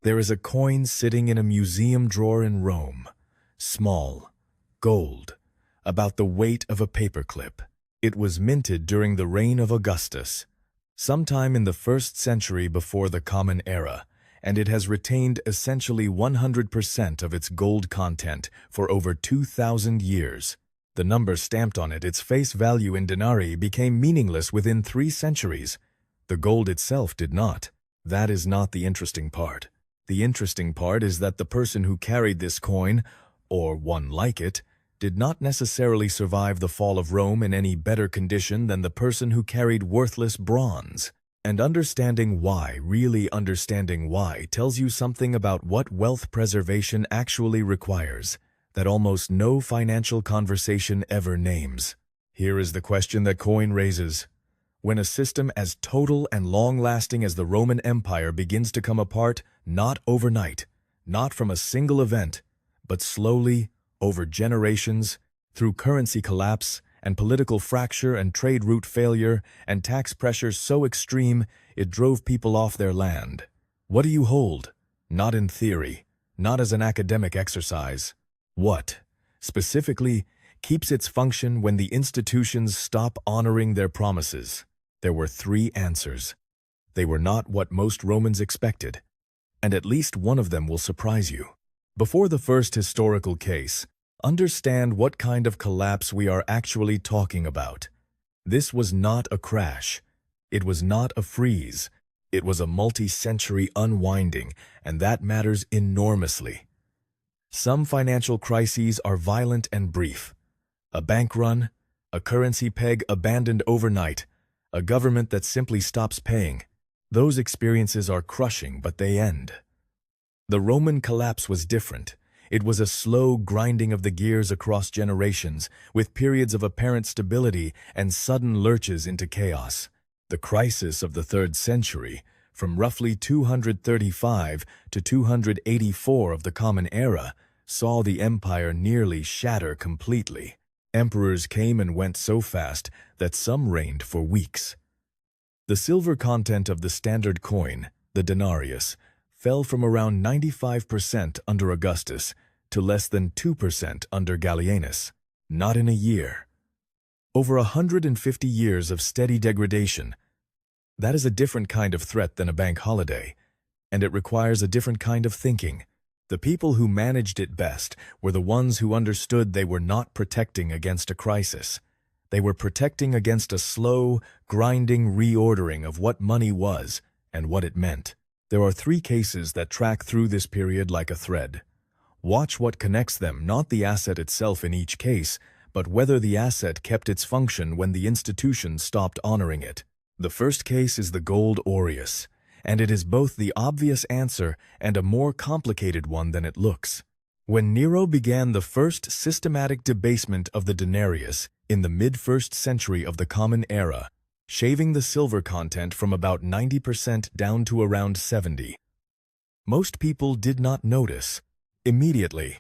There is a coin sitting in a museum drawer in Rome. Small, gold, about the weight of a paperclip. It was minted during the reign of Augustus, sometime in the 1st century before the Common Era, and it has retained essentially 100% of its gold content for over 2,000 years. The number stamped on it, its face value in denarii, became meaningless within 3 centuries. The gold itself did not. That is not the interesting part. The interesting part is that the person who carried this coin, or one like it, did not necessarily survive the fall of Rome in any better condition than the person who carried worthless bronze. And understanding why, really understanding why, tells you something about what wealth preservation actually requires, that almost no financial conversation ever names. Here is the question that coin raises. When a system as total and long-lasting as the Roman Empire begins to come apart, not overnight, not from a single event, but slowly, over generations, through currency collapse and political fracture and trade route failure and tax pressure so extreme it drove people off their land. What do you hold? Not in theory, not as an academic exercise. What, specifically, keeps its function when the institutions stop honoring their promises? There were 3 answers. They were not what most Romans expected, and at least one of them will surprise you. Before the first historical case, understand what kind of collapse we are actually talking about. This was not a crash. It was not a freeze. It was a multi-century unwinding, and that matters enormously. Some financial crises are violent and brief. A bank run, a currency peg abandoned overnight, a government that simply stops paying. Those experiences are crushing, but they end. The Roman collapse was different. It was a slow grinding of the gears across generations, with periods of apparent stability and sudden lurches into chaos. The crisis of the 3rd century, from roughly 235 to 284 of the Common Era, saw the empire nearly shatter completely. Emperors came and went so fast that some reigned for weeks. The silver content of the standard coin, the denarius, fell from around 95% under Augustus to less than 2% under Gallienus. Not in a year. Over 150 years of steady degradation. That is a different kind of threat than a bank holiday, and it requires a different kind of thinking. The people who managed it best were the ones who understood they were not protecting against a crisis. They were protecting against a slow, grinding reordering of what money was and what it meant. There are 3 cases that track through this period like a thread. Watch what connects them, not the asset itself in each case, but whether the asset kept its function when the institution stopped honoring it. The first case is the gold aureus, and it is both the obvious answer and a more complicated one than it looks. When Nero began the first systematic debasement of the denarius in the mid-1st century of the Common Era, shaving the silver content from about 90% down to around 70%, most people did not notice. Immediately,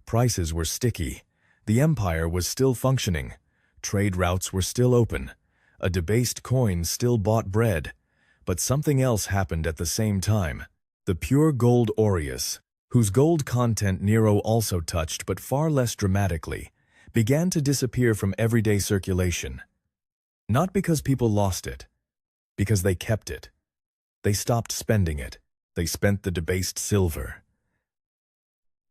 prices were sticky, the empire was still functioning, trade routes were still open, a debased coin still bought bread. But something else happened at the same time. The pure gold aureus, whose gold content Nero also touched but far less dramatically, began to disappear from everyday circulation. Not because people lost it, because they kept it. They stopped spending it. They spent the debased silver.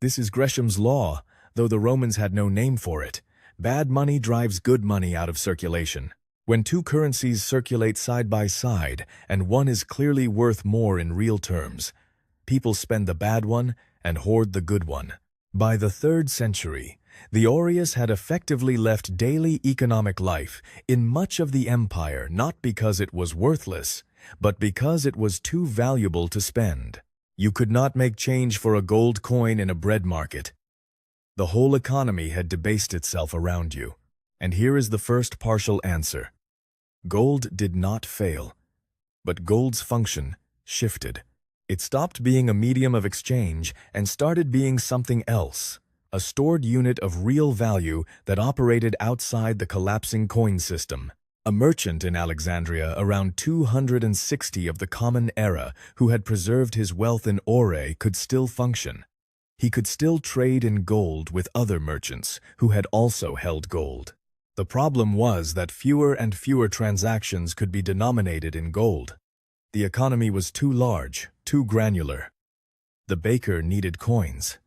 This is Gresham's law, though the Romans had no name for it. Bad money drives good money out of circulation. When 2 currencies circulate side by side and one is clearly worth more in real terms, people spend the bad one and hoard the good one. By the 3rd century, the aureus had effectively left daily economic life in much of the empire not because it was worthless, but because it was too valuable to spend. You could not make change for a gold coin in a bread market. The whole economy had debased itself around you. And here is the first partial answer. Gold did not fail, but gold's function shifted. It stopped being a medium of exchange and started being something else, a stored unit of real value that operated outside the collapsing coin system. A merchant in Alexandria around 260 of the Common Era who had preserved his wealth in ore could still function. He could still trade in gold with other merchants who had also held gold. The problem was that fewer and fewer transactions could be denominated in gold. The economy was too large, too granular. The baker needed coins.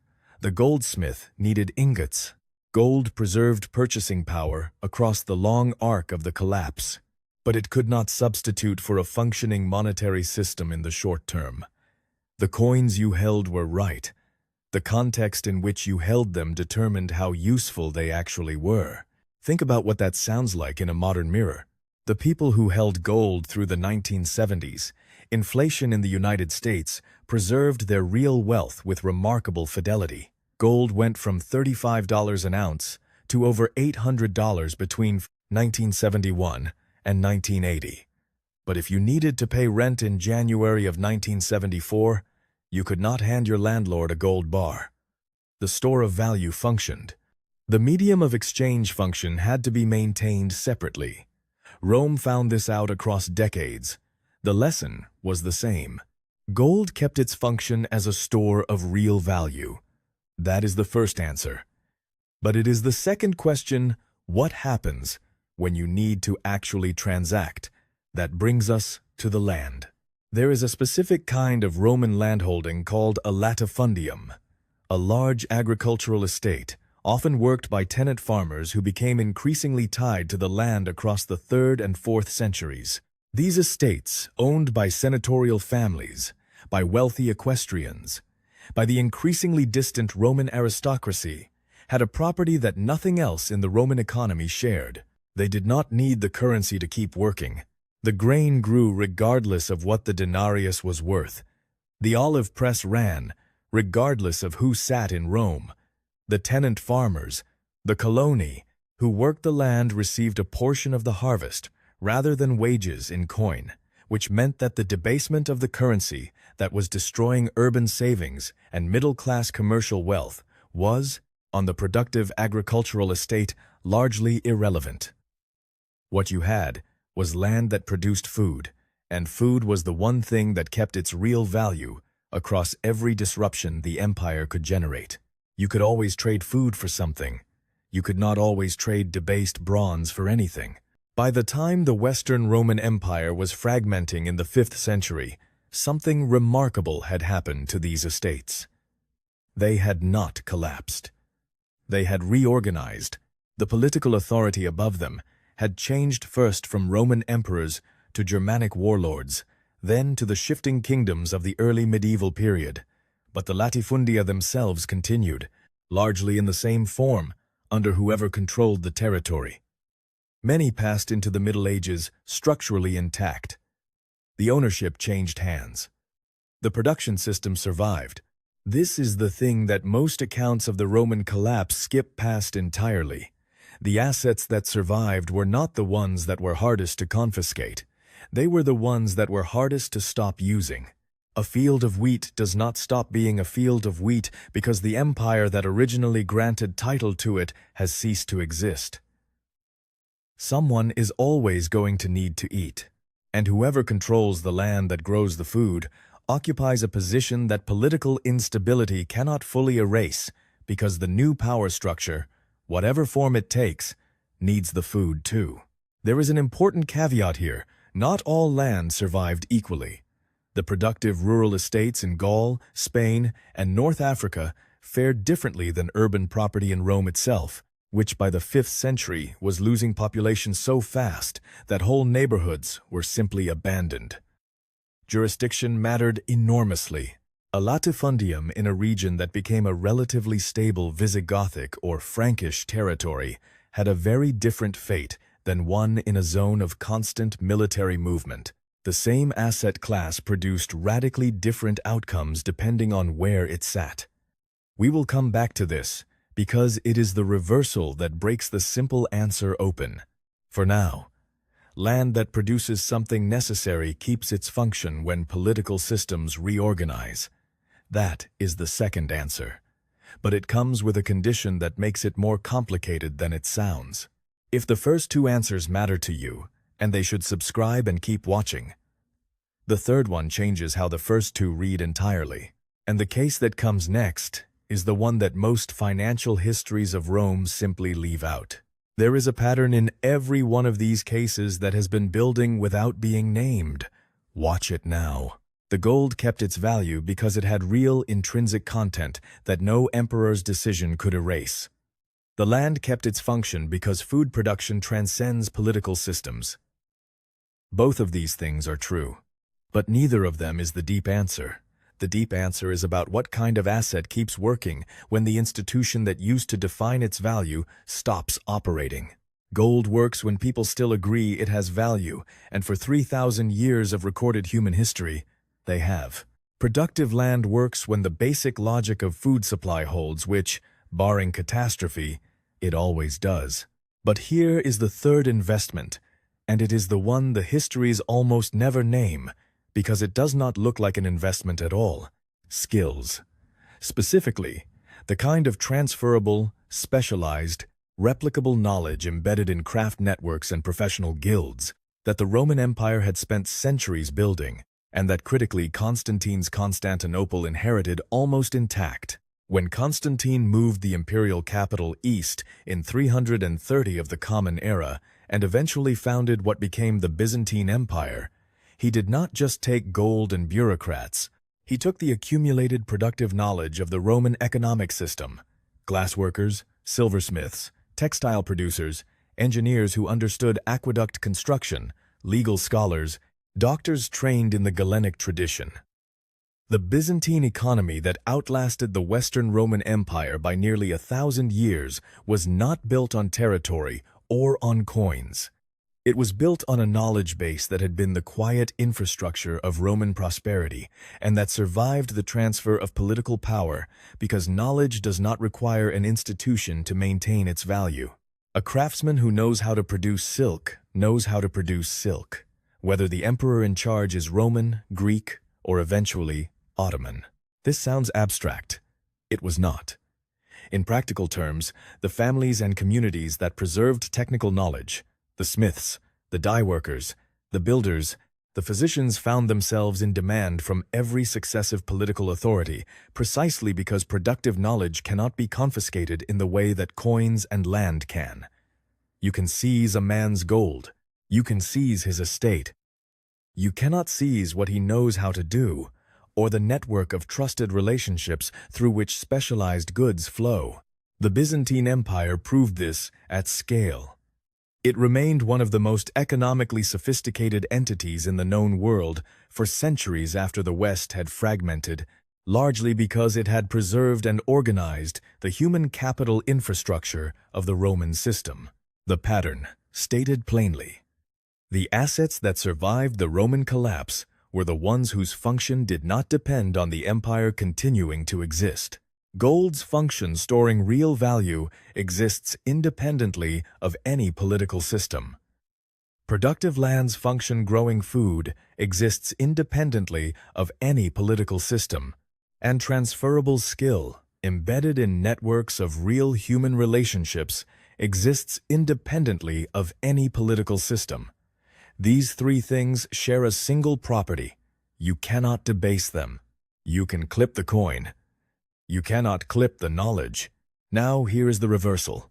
The goldsmith needed ingots. Gold preserved purchasing power across the long arc of the collapse, but it could not substitute for a functioning monetary system in the short term. The coins you held were right. The context in which you held them determined how useful they actually were. Think about what that sounds like in a modern mirror. The people who held gold through the 1970s, inflation in the United States, preserved their real wealth with remarkable fidelity. Gold went from $35 an ounce to over $800 between 1971 and 1980. But if you needed to pay rent in January of 1974, you could not hand your landlord a gold bar. The store of value functioned. The medium of exchange function had to be maintained separately. Rome found this out across decades. The lesson was the same. Gold kept its function as a store of real value. That is the first answer. But it is the second question, what happens when you need to actually transact, that brings us to the land. There is a specific kind of Roman landholding called a latifundium, a large agricultural estate, often worked by tenant farmers who became increasingly tied to the land across the 3rd and 4th centuries. These estates, owned by senatorial families, by wealthy equestrians, by the increasingly distant Roman aristocracy, had a property that nothing else in the Roman economy shared. They did not need the currency to keep working. The grain grew regardless of what the denarius was worth. The olive press ran, regardless of who sat in Rome. The tenant farmers, the coloni, who worked the land received a portion of the harvest rather than wages in coin, which meant that the debasement of the currency that was destroying urban savings and middle-class commercial wealth was, on the productive agricultural estate, largely irrelevant. What you had was land that produced food, and food was the one thing that kept its real value across every disruption the empire could generate. You could always trade food for something. You could not always trade debased bronze for anything. By the time the Western Roman Empire was fragmenting in the 5th century, something remarkable had happened to these estates. They had not collapsed. They had reorganized. The political authority above them had changed first from Roman emperors to Germanic warlords, then to the shifting kingdoms of the early medieval period. But the latifundia themselves continued, largely in the same form, under whoever controlled the territory. Many passed into the Middle Ages structurally intact. The ownership changed hands. The production system survived. This is the thing that most accounts of the Roman collapse skip past entirely. The assets that survived were not the ones that were hardest to confiscate. They were the ones that were hardest to stop using. A field of wheat does not stop being a field of wheat because the empire that originally granted title to it has ceased to exist. Someone is always going to need to eat, and whoever controls the land that grows the food occupies a position that political instability cannot fully erase because the new power structure, whatever form it takes, needs the food too. There is an important caveat here. Not all land survived equally. The productive rural estates in Gaul, Spain, and North Africa fared differently than urban property in Rome itself, which by the 5th century was losing population so fast that whole neighborhoods were simply abandoned. Jurisdiction mattered enormously. A latifundium in a region that became a relatively stable Visigothic or Frankish territory had a very different fate than one in a zone of constant military movement. The same asset class produced radically different outcomes depending on where it sat. We will come back to this because it is the reversal that breaks the simple answer open. For now, land that produces something necessary keeps its function when political systems reorganize. That is the second answer. But it comes with a condition that makes it more complicated than it sounds. If the first two answers matter to you, and they should subscribe and keep watching. The third one changes how the first two read entirely. And the case that comes next is the one that most financial histories of Rome simply leave out. There is a pattern in every one of these cases that has been building without being named. Watch it now. The gold kept its value because it had real intrinsic content that no emperor's decision could erase. The land kept its function because food production transcends political systems. Both of these things are true, but neither of them is the deep answer. The deep answer is about what kind of asset keeps working when the institution that used to define its value stops operating. Gold works when people still agree it has value, and for 3,000 years of recorded human history, they have. Productive land works when the basic logic of food supply holds, which, barring catastrophe, it always does. But here is the third investment, and it is the one the histories almost never name, because it does not look like an investment at all. Skills. Specifically, the kind of transferable, specialized, replicable knowledge embedded in craft networks and professional guilds that the Roman Empire had spent centuries building, and that critically Constantine's Constantinople inherited almost intact. When Constantine moved the imperial capital east in 330 of the Common Era and eventually founded what became the Byzantine Empire, he did not just take gold and bureaucrats. He took the accumulated productive knowledge of the Roman economic system: glassworkers, silversmiths, textile producers, engineers who understood aqueduct construction, legal scholars, doctors trained in the Galenic tradition. The Byzantine economy that outlasted the Western Roman Empire by nearly 1,000 years was not built on territory or on coins. It was built on a knowledge base that had been the quiet infrastructure of Roman prosperity and that survived the transfer of political power because knowledge does not require an institution to maintain its value. A craftsman who knows how to produce silk knows how to produce silk, whether the emperor in charge is Roman, Greek, or eventually Ottoman. This sounds abstract. It was not. In practical terms, the families and communities that preserved technical knowledge, the smiths, the dye workers, the builders, the physicians found themselves in demand from every successive political authority precisely because productive knowledge cannot be confiscated in the way that coins and land can. You can seize a man's gold. You can seize his estate. You cannot seize what he knows how to do, or the network of trusted relationships through which specialized goods flow. The Byzantine Empire proved this at scale. It remained one of the most economically sophisticated entities in the known world for centuries after the West had fragmented, largely because it had preserved and organized the human capital infrastructure of the Roman system. The pattern, stated plainly. The assets that survived the Roman collapse were the ones whose function did not depend on the empire continuing to exist. Gold's function storing real value exists independently of any political system. Productive land's function growing food exists independently of any political system. And transferable skill, embedded in networks of real human relationships, exists independently of any political system. These three things share a single property. You cannot debase them. You can clip the coin. You cannot clip the knowledge. Now here is the reversal.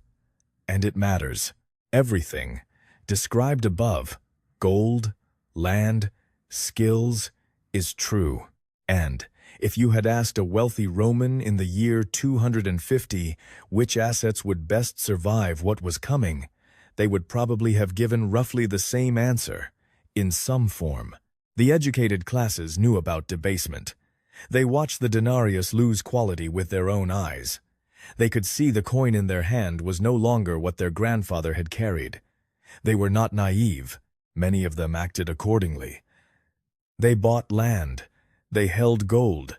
And it matters. Everything, described above, gold, land, skills, is true. And if you had asked a wealthy Roman in the year 250 which assets would best survive what was coming, they would probably have given roughly the same answer, in some form. The educated classes knew about debasement. They watched the denarius lose quality with their own eyes. They could see the coin in their hand was no longer what their grandfather had carried. They were not naive. Many of them acted accordingly. They bought land. They held gold.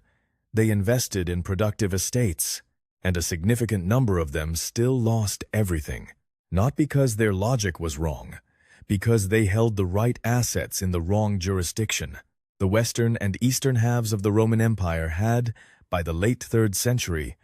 They invested in productive estates. And a significant number of them still lost everything. Not because their logic was wrong, because they held the right assets in the wrong jurisdiction. The western and eastern halves of the Roman Empire had, by the late 3rd century,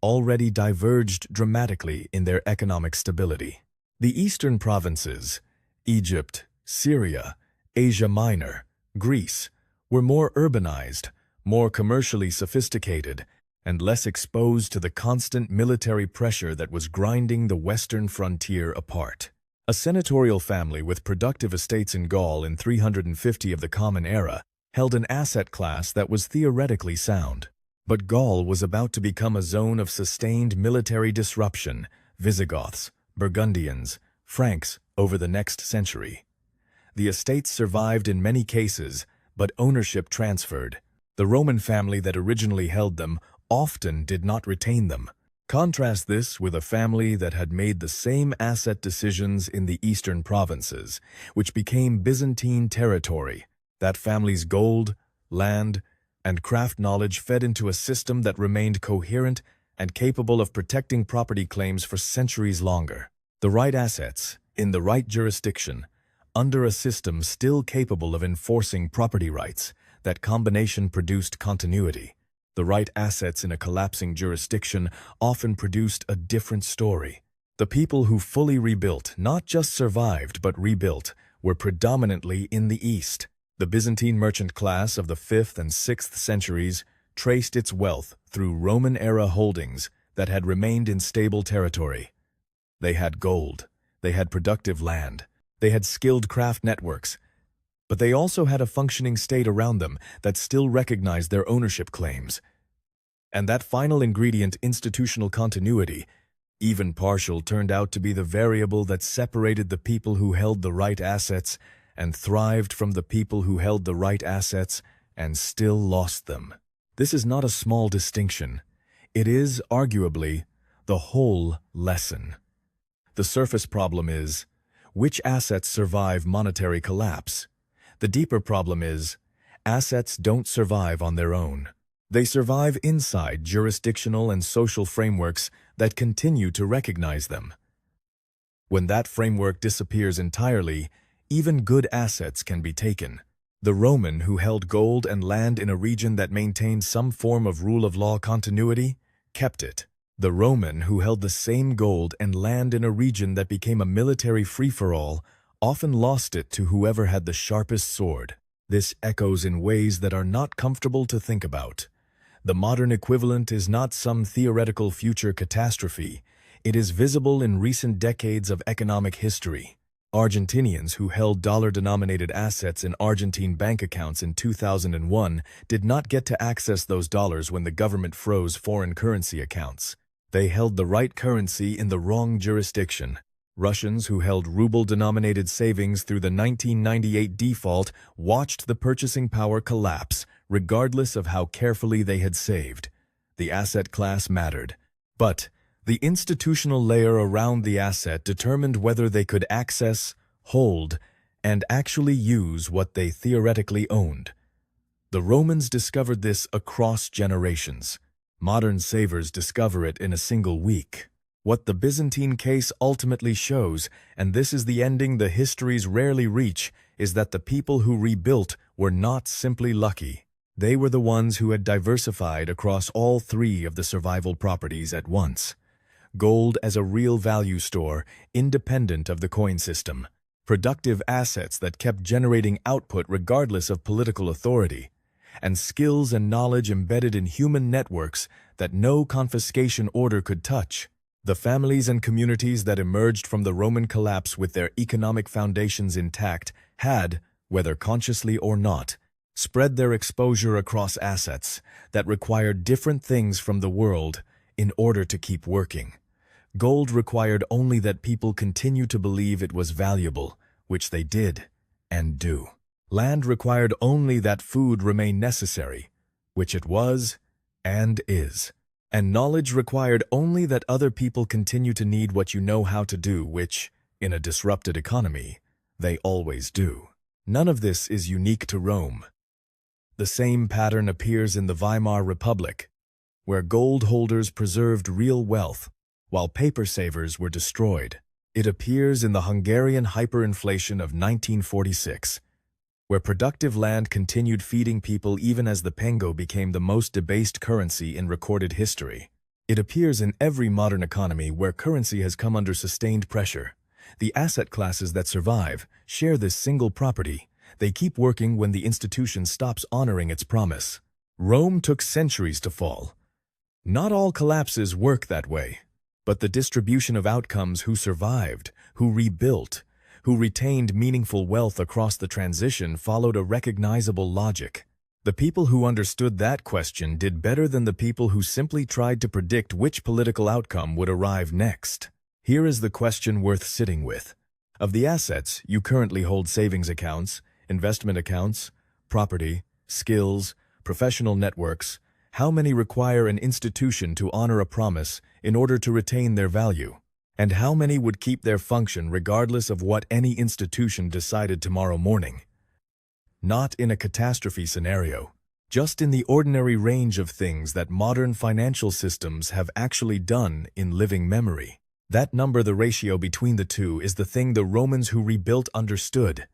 already diverged dramatically in their economic stability. The eastern provinces, Egypt, Syria, Asia Minor, Greece were more urbanized, more commercially sophisticated, and less exposed to the constant military pressure that was grinding the western frontier apart. A senatorial family with productive estates in Gaul in 350 of the Common Era held an asset class that was theoretically sound. But Gaul was about to become a zone of sustained military disruption, Visigoths, Burgundians, Franks over the next century. The estates survived in many cases, but ownership transferred. The Roman family that originally held them often did not retain them. Contrast this with a family that had made the same asset decisions in the eastern provinces, which became Byzantine territory. That family's gold, land, and craft knowledge fed into a system that remained coherent and capable of protecting property claims for centuries longer. The right assets, in the right jurisdiction, under a system still capable of enforcing property rights, that combination produced continuity. The right assets in a collapsing jurisdiction often produced a different story. The people who fully rebuilt, not just survived but rebuilt, were predominantly in the East. The Byzantine merchant class of the 5th and 6th centuries traced its wealth through Roman-era holdings that had remained in stable territory. They had gold, they had productive land, they had skilled craft networks, but they also had a functioning state around them that still recognized their ownership claims. And that final ingredient, institutional continuity, even partial, turned out to be the variable that separated the people who held the right assets and thrived from the people who held the right assets and still lost them. This is not a small distinction. It is, arguably, the whole lesson. The surface problem is, which assets survive monetary collapse? The deeper problem is, assets don't survive on their own. They survive inside jurisdictional and social frameworks that continue to recognize them. When that framework disappears entirely, even good assets can be taken. The Roman who held gold and land in a region that maintained some form of rule of law continuity kept it. The Roman who held the same gold and land in a region that became a military free-for-all often lost it to whoever had the sharpest sword. This echoes in ways that are not comfortable to think about. The modern equivalent is not some theoretical future catastrophe. It is visible in recent decades of economic history. Argentinians who held dollar-denominated assets in Argentine bank accounts in 2001 did not get to access those dollars when the government froze foreign currency accounts. They held the right currency in the wrong jurisdiction. Russians who held ruble-denominated savings through the 1998 default watched the purchasing power collapse, regardless of how carefully they had saved. The asset class mattered, but the institutional layer around the asset determined whether they could access, hold, and actually use what they theoretically owned. The Romans discovered this across generations. Modern savers discover it in a single week. What the Byzantine case ultimately shows, and this is the ending the histories rarely reach, is that the people who rebuilt were not simply lucky. They were the ones who had diversified across all three of the survival properties at once. Gold as a real value store, independent of the coin system. Productive assets that kept generating output regardless of political authority. And skills and knowledge embedded in human networks that no confiscation order could touch. The families and communities that emerged from the Roman collapse with their economic foundations intact had, whether consciously or not, spread their exposure across assets that required different things from the world in order to keep working. Gold required only that people continue to believe it was valuable, which they did and do. Land required only that food remain necessary, which it was and is. And knowledge required only that other people continue to need what you know how to do, which, in a disrupted economy, they always do. None of this is unique to Rome. The same pattern appears in the Weimar Republic, where gold holders preserved real wealth, while paper savers were destroyed. It appears in the Hungarian hyperinflation of 1946, where productive land continued feeding people even as the pengo became the most debased currency in recorded history. It appears in every modern economy where currency has come under sustained pressure, The asset classes that survive share this single property. They keep working when the institution stops honoring its promise. Rome took centuries to fall. Not all collapses work that way, but the distribution of outcomes who survived, who rebuilt, who retained meaningful wealth across the transition followed a recognizable logic. The people who understood that question did better than the people who simply tried to predict which political outcome would arrive next. Here is the question worth sitting with. Of the assets, you currently hold savings accounts, investment accounts, property, skills, professional networks. How many require an institution to honor a promise in order to retain their value? And how many would keep their function regardless of what any institution decided tomorrow morning? Not in a catastrophe scenario, just in the ordinary range of things that modern financial systems have actually done in living memory. That number, the ratio between the two, is the thing the Romans who rebuilt understood,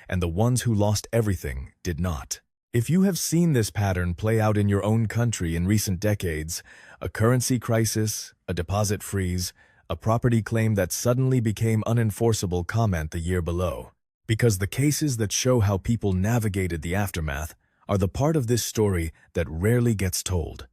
and the ones who lost everything did not. If you have seen this pattern play out in your own country in recent decades, a currency crisis, a deposit freeze, a property claim that suddenly became unenforceable, comment the year below. Because the cases that show how people navigated the aftermath are the part of this story that rarely gets told.